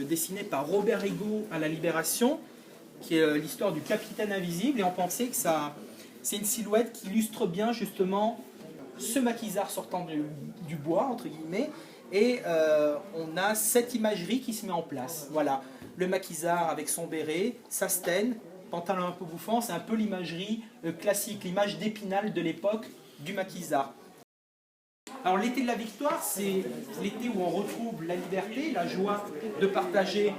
dessiné par Robert Ego à la Libération, qui est l'histoire du capitaine invisible, et on pensait que c'est une silhouette qui illustre bien justement ce maquisard sortant du bois, entre guillemets, et on a cette imagerie qui se met en place. Voilà, le maquisard avec son béret, sa stène, pantalon un peu bouffant, c'est un peu l'imagerie classique, l'image d'Épinal de l'époque du maquisard. Alors l'été de la victoire, c'est l'été où on retrouve la liberté, la joie de partager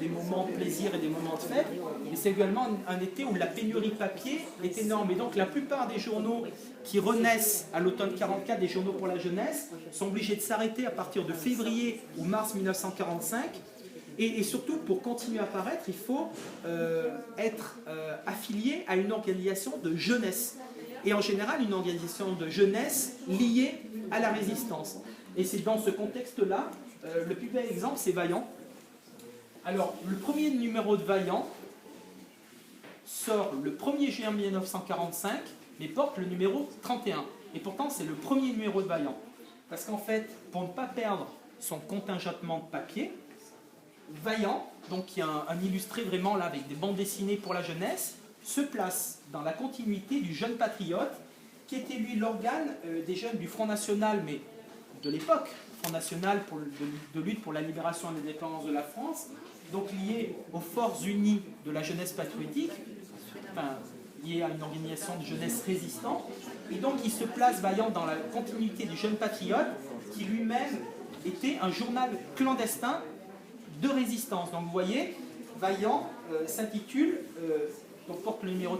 des moments de plaisir et des moments de fête. Et c'est également un été où la pénurie de papier est énorme. Et donc la plupart des journaux qui renaissent à l'automne 44, des journaux pour la jeunesse, sont obligés de s'arrêter à partir de février ou mars 1945. Et surtout, pour continuer à paraître, il faut être affilié à une organisation de jeunesse. Et en général, une organisation de jeunesse liée à la résistance. Et c'est dans ce contexte-là, le plus bel exemple, c'est Vaillant. Alors, le premier numéro de Vaillant sort le 1er juin 1945, mais porte le numéro 31. Et pourtant, c'est le premier numéro de Vaillant. Parce qu'en fait, pour ne pas perdre son contingentement de papier, Vaillant, donc qui est un illustré vraiment là avec des bandes dessinées pour la jeunesse, se place dans la continuité du Jeune Patriote, qui était lui l'organe des jeunes du Front National, mais de l'époque, Front National de lutte pour la libération et l'indépendance de la France, donc lié aux forces unies de la jeunesse patriotique, enfin, lié à une organisation de jeunesse résistante, et donc il se place Vaillant dans la continuité du Jeune Patriote, qui lui-même était un journal clandestin de résistance. Donc vous voyez, Vaillant s'intitule... donc porte le numéro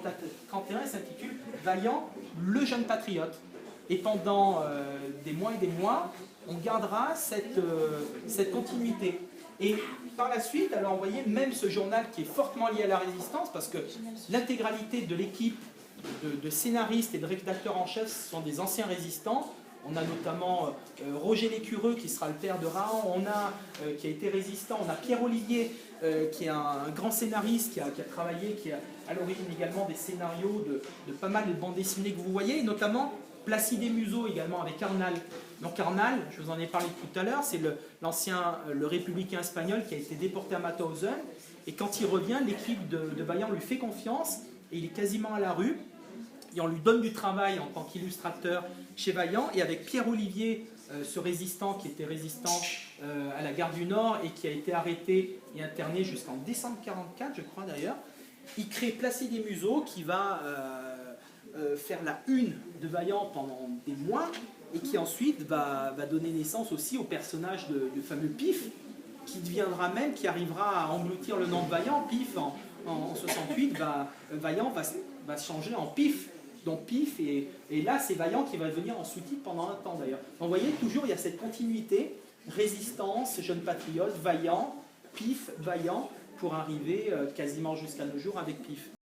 31 et s'intitule Vaillant, le jeune patriote. Et pendant des mois et des mois, on gardera cette continuité. Et par la suite, alors vous voyez, même ce journal qui est fortement lié à la résistance, parce que l'intégralité de l'équipe de scénaristes et de rédacteurs en chef sont des anciens résistants. On a notamment Roger Lécureux qui sera le père de Rahan, on a qui a été résistant, on a Pierre Olivier qui est un grand scénariste qui a travaillé, qui est à l'origine également des scénarios de pas mal de bandes dessinées que vous voyez, et notamment Placide et Museau également avec Arnal. Donc Arnal, je vous en ai parlé tout à l'heure, c'est le républicain espagnol qui a été déporté à Mauthausen, et quand il revient, l'équipe de Vaillant lui fait confiance, et il est quasiment à la rue. Et on lui donne du travail en tant qu'illustrateur chez Vaillant, et avec Pierre Olivier, ce résistant qui était résistant à la gare du Nord et qui a été arrêté et interné jusqu'en décembre 1944, je crois d'ailleurs, il crée Placide et Museau qui va faire la une de Vaillant pendant des mois et qui ensuite va donner naissance aussi au personnage du fameux Pif, qui deviendra même, qui arrivera à engloutir le nom de Vaillant. Pif, en 68, Vaillant va se changer en Pif. Donc Pif, et là c'est Vaillant qui va devenir en sous-titre pendant un temps d'ailleurs. Donc vous voyez, toujours il y a cette continuité, résistance, jeune patriote, Vaillant, Pif, Vaillant, pour arriver quasiment jusqu'à nos jours avec Pif.